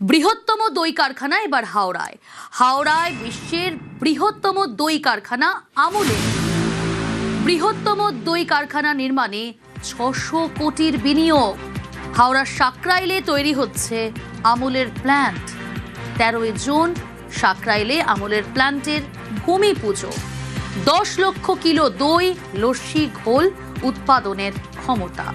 বৃহত্তম দই কারখানা এবার হাওড়ায় বিশ্বের বৃহত্তম দই কারখানা আমুলের বৃহত্তম দই কারখানা নির্মাণে 600 কোটির বিনিয়োগ। হাওড়ার সাকরাইলে তৈরি হচ্ছে আমুলের প্ল্যান্ট। 13 জুন সাকরাইলে আমুলের প্ল্যান্টের ভূমি পুজো। 10 লক্ষ কিলো দই, লস্যি, ঘোল উৎপাদনের ক্ষমতা।